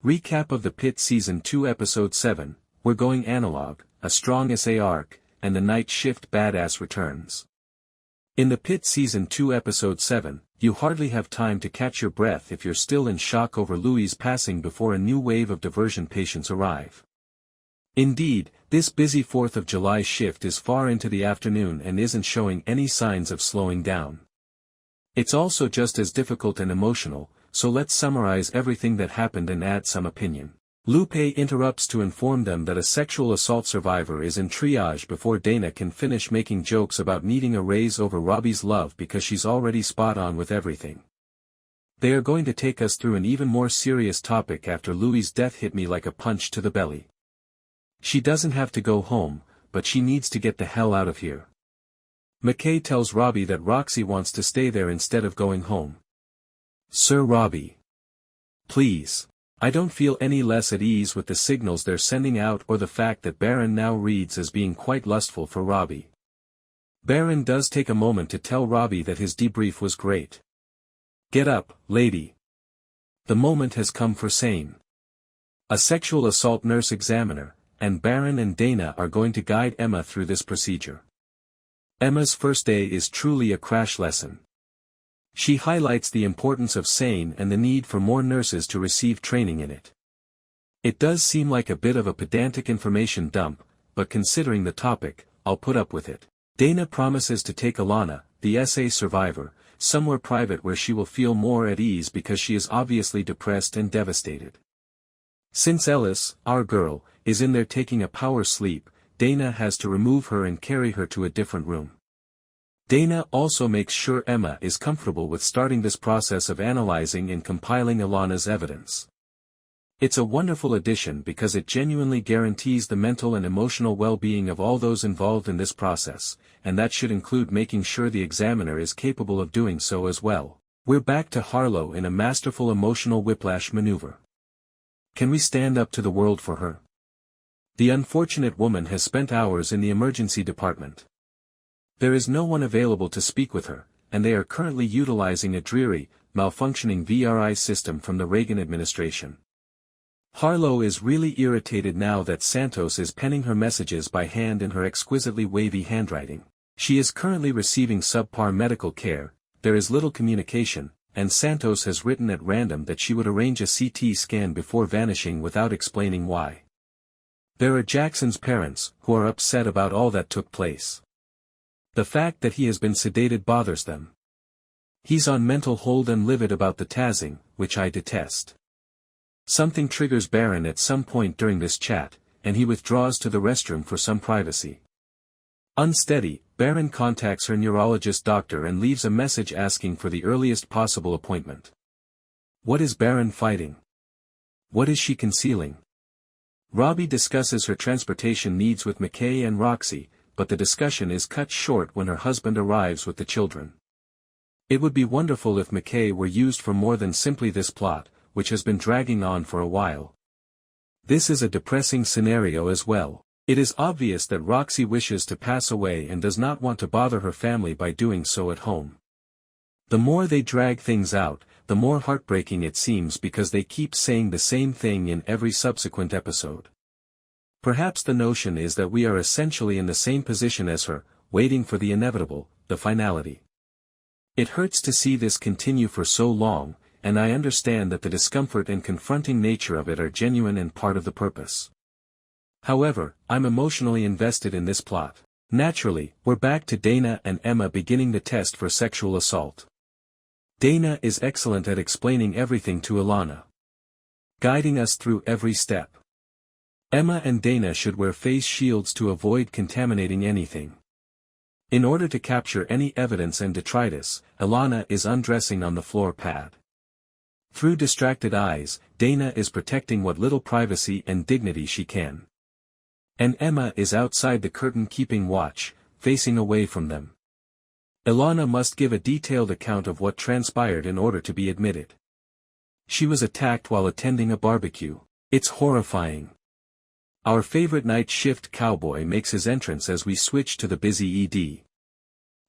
Recap of the Pitt Season 2 Episode 7, We're Going Analog, a strong SA arc, and the night shift badass returns. In the Pitt Season 2 Episode 7, you hardly have time to catch your breath if you're still in shock over Louie's passing before a new wave of diversion patients arrive. Indeed, this busy 4th of July shift is far into the afternoon and isn't showing any signs of slowing down. It's also just as difficult and emotional, so let's summarize everything that happened and add some opinion. Lupe interrupts to inform them that a sexual assault survivor is in triage before Dana can finish making jokes about needing a raise over Robby's love because she's already spot on with everything. They are going to take us through an even more serious topic after Louie's death hit me like a punch to the belly. She doesn't have to go home, but she needs to get the hell out of here. McKay tells Robby that Roxie wants to stay there instead of going home. Sir Robby. Please. I don't feel any less at ease with the signals they're sending out or the fact that Baron now reads as being quite lustful for Robby. Baron does take a moment to tell Robby that his debrief was great. Get up, lady. The moment has come for Sane. A sexual assault nurse examiner, and Baron and Dana are going to guide Emma through this procedure. Emma's first day is truly a crash lesson. She highlights the importance of Sane and the need for more nurses to receive training in it. It does seem like a bit of a pedantic information dump, but considering the topic, I'll put up with it. Dana promises to take Alana, the SA survivor, somewhere private where she will feel more at ease because she is obviously depressed and devastated. Since Ellis, our girl, is in there taking a power sleep, Dana has to remove her and carry her to a different room. Dana also makes sure Emma is comfortable with starting this process of analyzing and compiling Alana's evidence. It's a wonderful addition because it genuinely guarantees the mental and emotional well-being of all those involved in this process, and that should include making sure the examiner is capable of doing so as well. We're back to Harlow in a masterful emotional whiplash maneuver. Can we stand up to the world for her? The unfortunate woman has spent hours in the emergency department. There is no one available to speak with her, and they are currently utilizing a dreary, malfunctioning VRI system from the Reagan administration. Harlow is really irritated now that Santos is penning her messages by hand in her exquisitely wavy handwriting. She is currently receiving subpar medical care, there is little communication, and Santos has written at random that she would arrange a CT scan before vanishing without explaining why. There are Jackson's parents, who are upset about all that took place. The fact that he has been sedated bothers them. He's on mental hold and livid about the tazzing, which I detest. Something triggers Baron at some point during this chat, and he withdraws to the restroom for some privacy. Unsteady, Baron contacts her neurologist doctor and leaves a message asking for the earliest possible appointment. What is Baron fighting? What is she concealing? Robby discusses her transportation needs with McKay and Roxie, but the discussion is cut short when her husband arrives with the children. It would be wonderful if McKay were used for more than simply this plot, which has been dragging on for a while. This is a depressing scenario as well. It is obvious that Roxie wishes to pass away and does not want to bother her family by doing so at home. The more they drag things out, the more heartbreaking it seems because they keep saying the same thing in every subsequent episode. Perhaps the notion is that we are essentially in the same position as her, waiting for the inevitable, the finality. It hurts to see this continue for so long, and I understand that the discomfort and confronting nature of it are genuine and part of the purpose. However, I'm emotionally invested in this plot. Naturally, we're back to Dana and Emma beginning the test for sexual assault. Dana is excellent at explaining everything to Alana, guiding us through every step. Emma and Dana should wear face shields to avoid contaminating anything. In order to capture any evidence and detritus, Alana is undressing on the floor pad. Through distracted eyes, Dana is protecting what little privacy and dignity she can. And Emma is outside the curtain keeping watch, facing away from them. Alana must give a detailed account of what transpired in order to be admitted. She was attacked while attending a barbecue. It's horrifying. Our favorite night shift cowboy makes his entrance as we switch to the busy ED.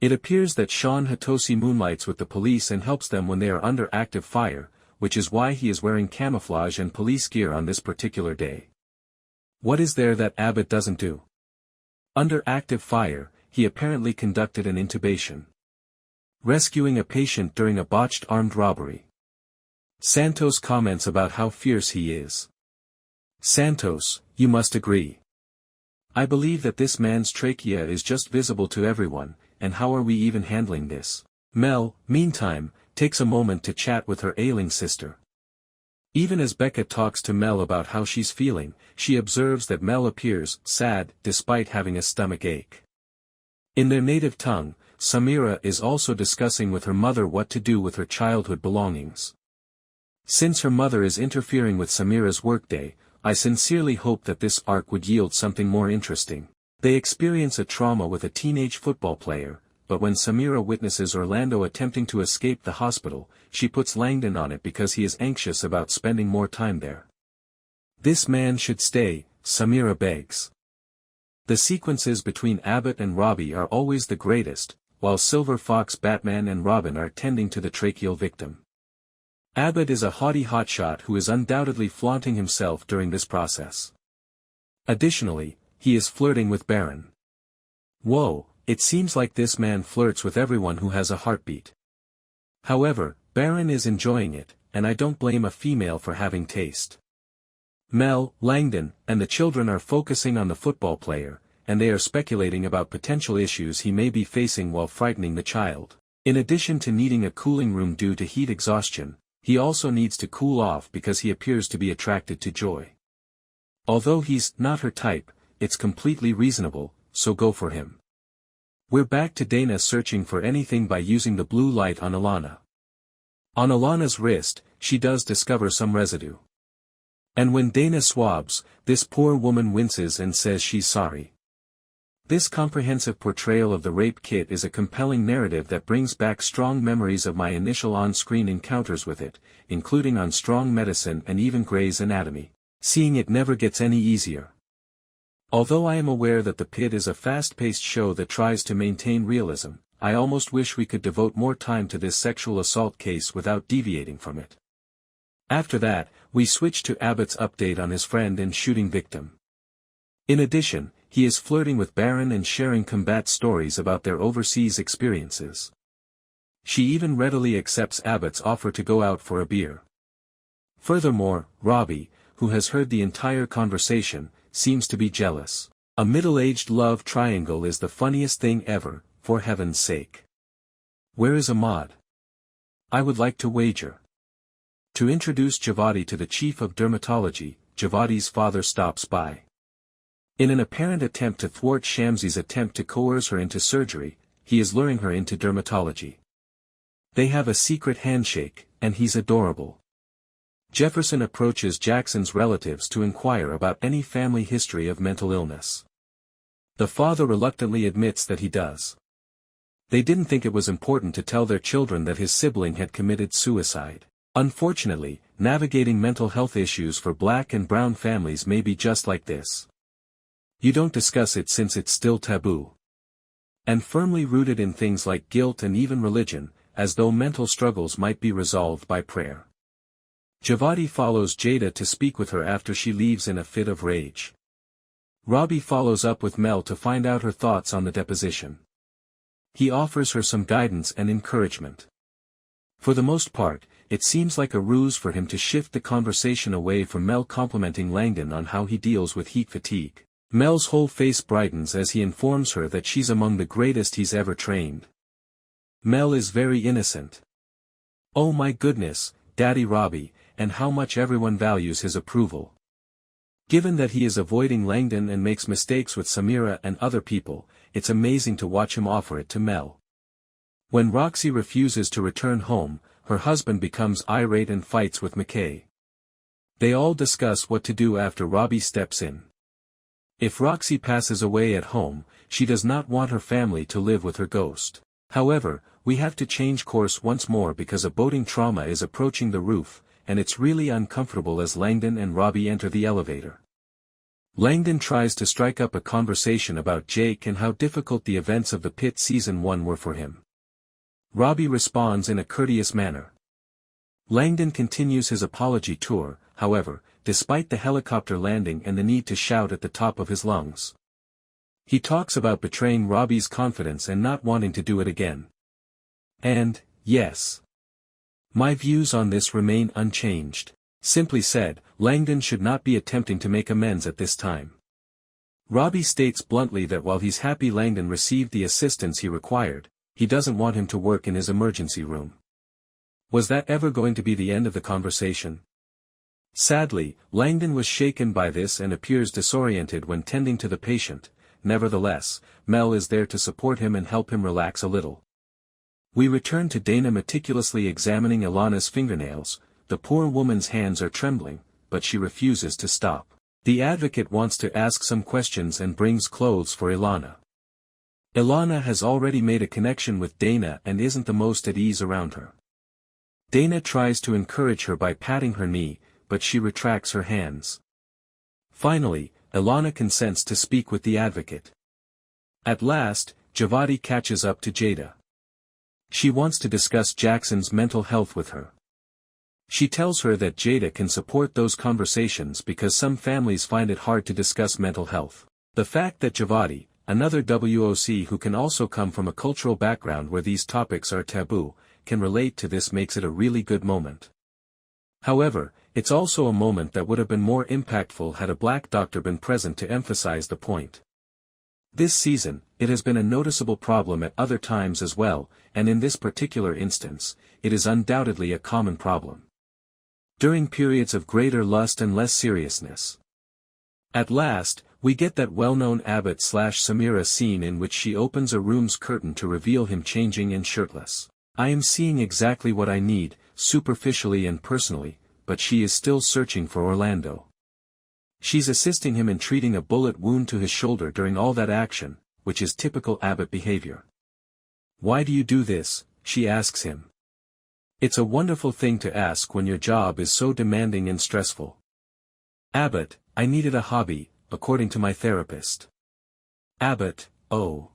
It appears that Sean Hatosi moonlights with the police and helps them when they are under active fire, which is why he is wearing camouflage and police gear on this particular day. What is there that Abbott doesn't do? Under active fire, he apparently conducted an intubation. Rescuing a patient during a botched armed robbery. Santos comments about how fierce he is. Santos, you must agree. I believe that this man's trachea is just visible to everyone, and how are we even handling this? Mel, meantime, takes a moment to chat with her ailing sister. Even as Becca talks to Mel about how she's feeling, she observes that Mel appears sad despite having a stomach ache. In their native tongue, Samira is also discussing with her mother what to do with her childhood belongings. Since her mother is interfering with Samira's workday, I sincerely hope that this arc would yield something more interesting. They experience a trauma with a teenage football player, but when Samira witnesses Orlando attempting to escape the hospital, she puts Langdon on it because he is anxious about spending more time there. This man should stay, Samira begs. The sequences between Abbott and Robby are always the greatest, while Silver Fox Batman and Robin are tending to the tracheal victim. Abbott is a haughty hotshot who is undoubtedly flaunting himself during this process. Additionally, he is flirting with Baron. Whoa, it seems like this man flirts with everyone who has a heartbeat. However, Baron is enjoying it, and I don't blame a female for having taste. Mel, Langdon, and the children are focusing on the football player, and they are speculating about potential issues he may be facing while frightening the child. In addition to needing a cooling room due to heat exhaustion, he also needs to cool off because he appears to be attracted to Joy. Although he's not her type, it's completely reasonable, so go for him. We're back to Dana searching for anything by using the blue light on Alana. On Alana's wrist, she does discover some residue. And when Dana swabs, this poor woman winces and says she's sorry. This comprehensive portrayal of the rape kit is a compelling narrative that brings back strong memories of my initial on-screen encounters with it, including on Strong Medicine and even Grey's Anatomy. Seeing it never gets any easier. Although I am aware that the Pitt is a fast-paced show that tries to maintain realism, I almost wish we could devote more time to this sexual assault case without deviating from it. After that, we switch to Abbott's update on his friend and shooting victim. In addition, he is flirting with Baron and sharing combat stories about their overseas experiences. She even readily accepts Abbott's offer to go out for a beer. Furthermore, Robby, who has heard the entire conversation, seems to be jealous. A middle-aged love triangle is the funniest thing ever, for heaven's sake. Where is Ahmad? I would like to wager. To introduce Javadi to the chief of dermatology, Javadi's father stops by. In an apparent attempt to thwart Shamsi's attempt to coerce her into surgery, he is luring her into dermatology. They have a secret handshake, and he's adorable. Jefferson approaches Jackson's relatives to inquire about any family history of mental illness. The father reluctantly admits that he does. They didn't think it was important to tell their children that his sibling had committed suicide. Unfortunately, navigating mental health issues for Black and brown families may be just like this. You don't discuss it since it's still taboo. And firmly rooted in things like guilt and even religion, as though mental struggles might be resolved by prayer. Javadi follows Jada to speak with her after she leaves in a fit of rage. Robby follows up with Mel to find out her thoughts on the deposition. He offers her some guidance and encouragement. For the most part, it seems like a ruse for him to shift the conversation away from Mel complimenting Langdon on how he deals with heat fatigue. Mel's whole face brightens as he informs her that she's among the greatest he's ever trained. Mel is very innocent. Oh my goodness, Daddy Robby, and how much everyone values his approval. Given that he is avoiding Langdon and makes mistakes with Samira and other people, it's amazing to watch him offer it to Mel. When Roxie refuses to return home, her husband becomes irate and fights with McKay. They all discuss what to do after Robby steps in. If Roxie passes away at home, she does not want her family to live with her ghost. However, we have to change course once more because a boating trauma is approaching the roof, and it's really uncomfortable as Langdon and Robby enter the elevator. Langdon tries to strike up a conversation about Jake and how difficult the events of the Pitt Season 1 were for him. Robby responds in a courteous manner. Langdon continues his apology tour, however, despite the helicopter landing and the need to shout at the top of his lungs. He talks about betraying Robby's confidence and not wanting to do it again. And, yes, my views on this remain unchanged. Simply said, Langdon should not be attempting to make amends at this time. Robby states bluntly that while he's happy Langdon received the assistance he required, he doesn't want him to work in his emergency room. Was that ever going to be the end of the conversation? Sadly, Langdon was shaken by this and appears disoriented when tending to the patient. Nevertheless, Mel is there to support him and help him relax a little. We return to Dana meticulously examining Ilana's fingernails. The poor woman's hands are trembling, but she refuses to stop. The advocate wants to ask some questions and brings clothes for Ilana. Ilana has already made a connection with Dana and isn't the most at ease around her. Dana tries to encourage her by patting her knee, but she retracts her hands. Finally, Ilana consents to speak with the advocate. At last, Javadi catches up to Jada. She wants to discuss Jackson's mental health with her. She tells her that Jada can support those conversations because some families find it hard to discuss mental health. The fact that Javadi, another WOC who can also come from a cultural background where these topics are taboo, can relate to this makes it a really good moment. However, it's also a moment that would have been more impactful had a black doctor been present to emphasize the point. This season, it has been a noticeable problem at other times as well, and in this particular instance, it is undoubtedly a common problem. During periods of greater lust and less seriousness. At last, we get that well-known Abbott/Samira scene in which she opens a room's curtain to reveal him changing and shirtless. I am seeing exactly what I need, superficially and personally, but she is still searching for Orlando. She's assisting him in treating a bullet wound to his shoulder during all that action, which is typical Abbott behavior. Why do you do this? She asks him. It's a wonderful thing to ask when your job is so demanding and stressful. Abbott, I needed a hobby, according to my therapist. Abbott, oh.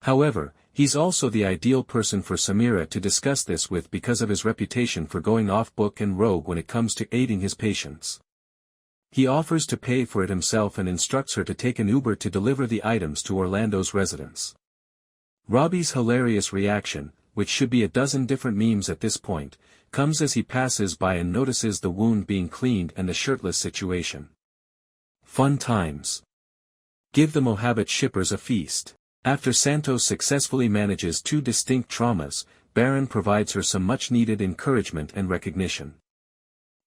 However, he's also the ideal person for Samira to discuss this with because of his reputation for going off-book and rogue when it comes to aiding his patients. He offers to pay for it himself and instructs her to take an Uber to deliver the items to Orlando's residence. Robby's hilarious reaction, which should be a dozen different memes at this point, comes as he passes by and notices the wound being cleaned and the shirtless situation. Fun times. Give the Mohabit shippers a feast. After Santos successfully manages two distinct traumas, Baron provides her some much-needed encouragement and recognition.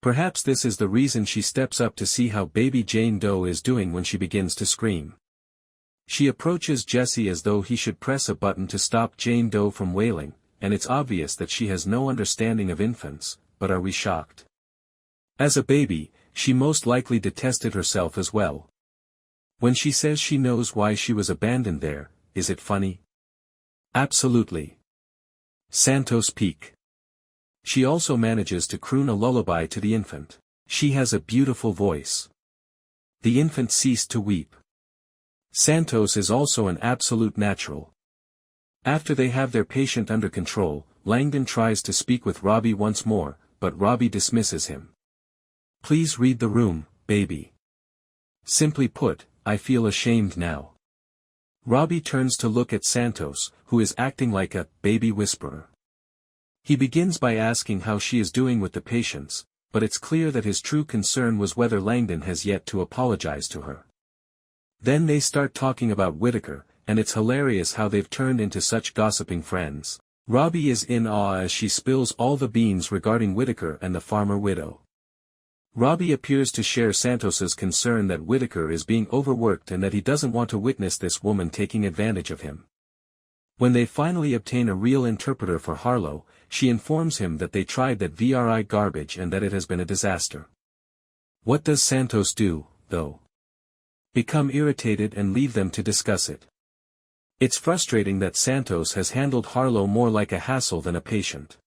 Perhaps this is the reason she steps up to see how baby Jane Doe is doing when she begins to scream. She approaches Jesse as though he should press a button to stop Jane Doe from wailing, and it's obvious that she has no understanding of infants, but are we shocked? As a baby, she most likely detested herself as well. When she says she knows why she was abandoned there, is it funny? Absolutely. Santos peak. She also manages to croon a lullaby to the infant. She has a beautiful voice. The infant ceased to weep. Santos is also an absolute natural. After they have their patient under control, Langdon tries to speak with Robby once more, but Robby dismisses him. Please read the room, baby. Simply put, I feel ashamed now. Robby turns to look at Santos, who is acting like a baby whisperer. He begins by asking how she is doing with the patients, but it's clear that his true concern was whether Langdon has yet to apologize to her. Then they start talking about Whitaker, and it's hilarious how they've turned into such gossiping friends. Robby is in awe as she spills all the beans regarding Whitaker and the farmer widow. Robby appears to share Santos's concern that Whitaker is being overworked and that he doesn't want to witness this woman taking advantage of him. When they finally obtain a real interpreter for Harlow, she informs him that they tried that VRI garbage and that it has been a disaster. What does Santos do, though? Become irritated and leave them to discuss it. It's frustrating that Santos has handled Harlow more like a hassle than a patient.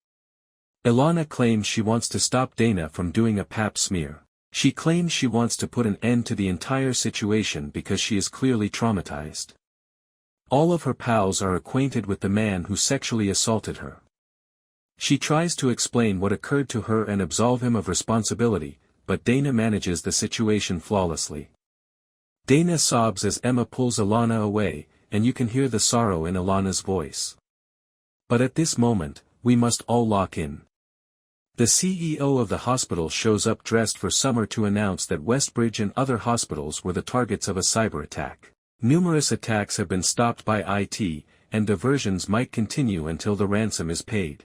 Ilana claims she wants to stop Dana from doing a pap smear. She claims she wants to put an end to the entire situation because she is clearly traumatized. All of her pals are acquainted with the man who sexually assaulted her. She tries to explain what occurred to her and absolve him of responsibility, but Dana manages the situation flawlessly. Dana sobs as Emma pulls Alana away, and you can hear the sorrow in Alana's voice. But at this moment, we must all lock in. The CEO of the hospital shows up dressed for summer to announce that Westbridge and other hospitals were the targets of a cyber attack. Numerous attacks have been stopped by IT, and diversions might continue until the ransom is paid.